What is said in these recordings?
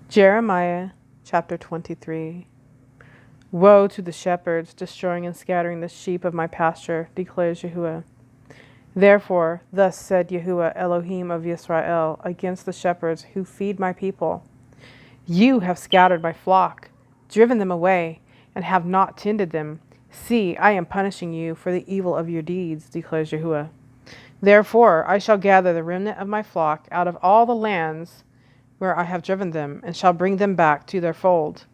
Jeremiah chapter 23. Woe to the shepherds, destroying and scattering the sheep of my pasture, declares Yahuwah. Therefore, thus said Yahuwah Elohim of Israel against the shepherds who feed my people. You have scattered my flock, driven them away, and have not tended them. See, I am punishing you for the evil of your deeds, declares Yahuwah. Therefore, I shall gather the remnant of my flock out of all the lands where I have driven them, and shall bring them back to their fold,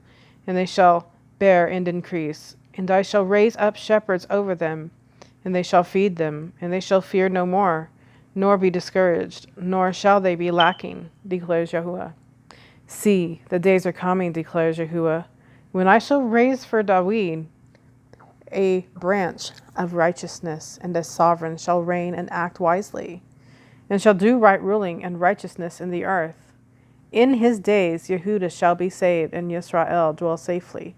and they shall bear and increase. And I shall raise up shepherds over them, and they shall feed them, and they shall fear no more, nor be discouraged, nor shall they be lacking, declares Yahuwah. See, the days are coming, declares Yahuwah, when I shall raise for David a branch of righteousness, and a sovereign shall reign and act wisely, and shall do right ruling and righteousness in the earth. In his days Yehudah shall be saved, and Yisrael dwell safely.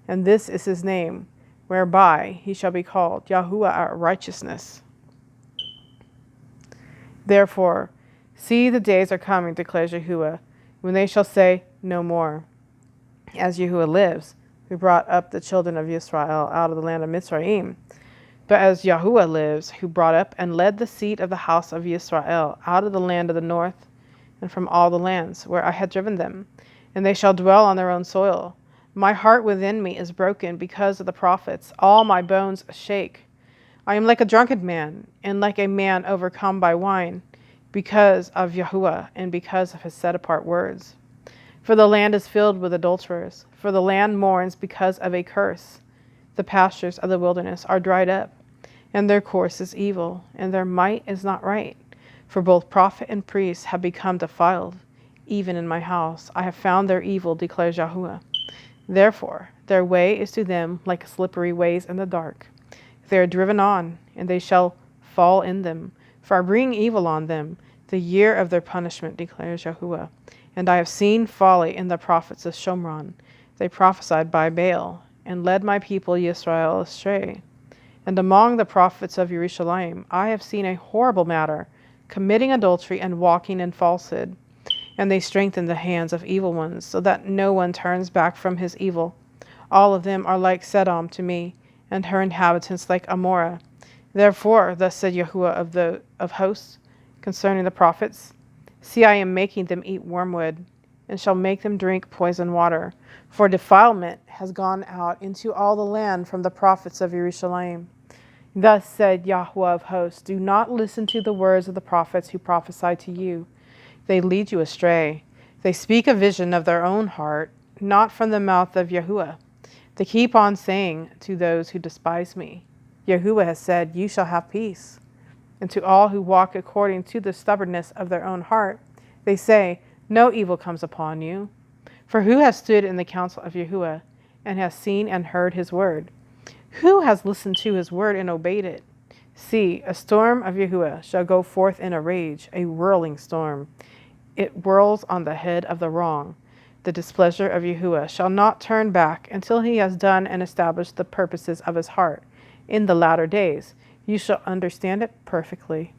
And this is his name, whereby he shall be called Yahuwah our righteousness. Therefore, see, the days are coming, declares Yahuwah, when they shall say, no more. As Yahuwah lives, who brought up the children of Israel out of the land of Mitzrayim. But as Yahuwah lives, who brought up and led the seed of the house of Israel out of the land of the north, and from all the lands where I had driven them, and they shall dwell on their own soil. My heart within me is broken because of the prophets. All my bones shake. I am like a drunken man, and like a man overcome by wine, because of Yahuwah, and because of his set-apart words. For the land is filled with adulterers, for the land mourns because of a curse. The pastures of the wilderness are dried up, and their course is evil, and their might is not right. For both prophet and priest have become defiled. Even in my house I have found their evil, declares Yahuwah. Therefore, their way is to them like slippery ways in the dark. They are driven on, and they shall fall in them. For I bring evil on them, the year of their punishment, declares Yahuwah. And I have seen folly in the prophets of Shomron. They prophesied by Baal, and led my people Yisrael astray. And among the prophets of Jerusalem I have seen a horrible matter, committing adultery and walking in falsehood. And they strengthen the hands of evil ones, so that no one turns back from his evil. All of them are like Sodom to me, and her inhabitants like Amorah. Therefore, thus said Yahuwah of hosts concerning the prophets, see, I am making them eat wormwood, and shall make them drink poison water. For defilement has gone out into all the land from the prophets of Jerusalem. Thus said Yahuwah of hosts, do not listen to the words of the prophets who prophesy to you. They lead you astray. They speak a vision of their own heart, not from the mouth of Yahuwah. They keep on saying to those who despise me, Yahuwah has said, you shall have peace. And to all who walk according to the stubbornness of their own heart, they say, no evil comes upon you. For who has stood in the counsel of Yahuwah, and has seen and heard his word? Who has listened to his word and obeyed it? See, a storm of Yahuwah shall go forth in a rage, a whirling storm. It whirls on the head of the wrong. The displeasure of Yahuwah shall not turn back until he has done and established the purposes of his heart. In the latter days you shall understand it perfectly.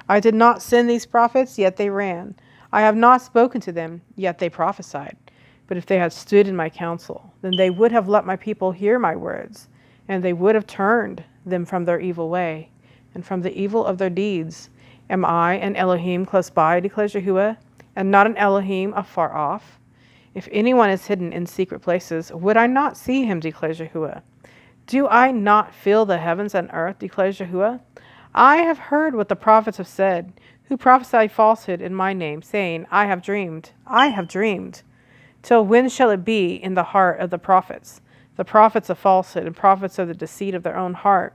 I did not send these prophets, yet they ran. I have not spoken to them, yet they prophesied. But if they had stood in my counsel, then they would have let my people hear my words, and they would have turned them from their evil way, and from the evil of their deeds. Am I an Elohim close by, declares Yahuwah, and not an Elohim afar off? If anyone is hidden in secret places, would I not see him, declares Yahuwah? Do I not fill the heavens and earth, declares Yahuwah? I have heard what the prophets have said, who prophesy falsehood in my name, saying, I have dreamed, I have dreamed. Till when shall it be in the heart of the prophets of falsehood and prophets of the deceit of their own heart,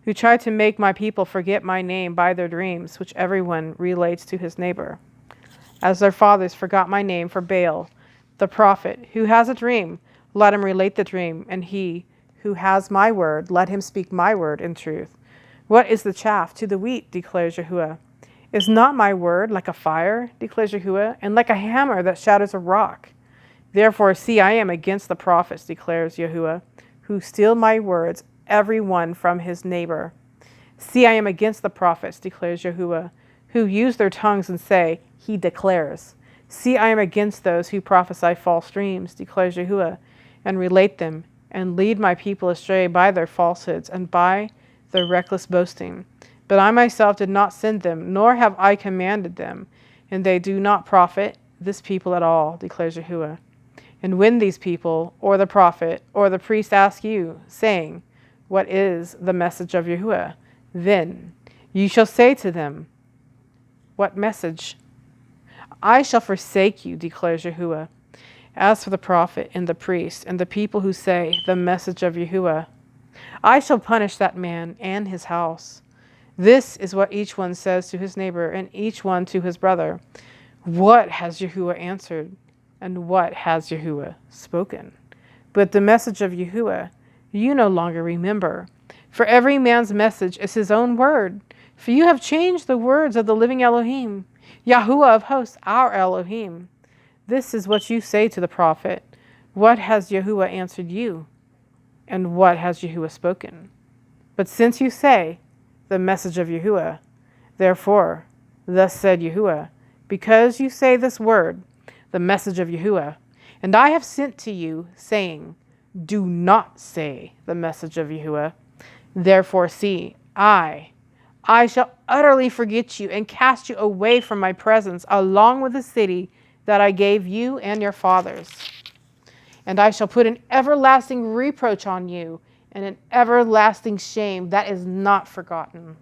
who try to make my people forget my name by their dreams, which everyone relates to his neighbor? As their fathers forgot my name for Baal, the prophet, who has a dream, let him relate the dream, and he who has my word, let him speak my word in truth. What is the chaff to the wheat, declares Yahuwah? Is not my word like a fire, declares Yahuwah, and like a hammer that shatters a rock? Therefore, see, I am against the prophets, declares Yahuwah, who steal my words, every one from his neighbor. See, I am against the prophets, declares Yahuwah, who use their tongues and say, he declares. See, I am against those who prophesy false dreams, declares Yahuwah, and relate them, and lead my people astray by their falsehoods and by their reckless boasting. But I myself did not send them, nor have I commanded them, and they do not profit this people at all, declares Yahuwah. And when these people, or the prophet, or the priest ask you, saying, what is the message of Yahuwah? Then you shall say to them, what message? I shall forsake you, declares Yahuwah. As for the prophet and the priest and the people who say, the message of Yahuwah, I shall punish that man and his house. This is what each one says to his neighbor and each one to his brother. What has Yahuwah answered? And what has Yahuwah spoken? But the message of Yahuwah you no longer remember. For every man's message is his own word. For you have changed the words of the living Elohim, Yahuwah of hosts, our Elohim. This is what you say to the prophet. What has Yahuwah answered you? And what has Yahuwah spoken? But since you say, the message of Yahuwah, therefore, thus said Yahuwah, because you say this word, the message of Yahuwah, and I have sent to you, saying, do not say the message of Yahuwah. Therefore, see, I shall utterly forget you and cast you away from my presence, along with the city that I gave you and your fathers. And I shall put an everlasting reproach on you and an everlasting shame that is not forgotten.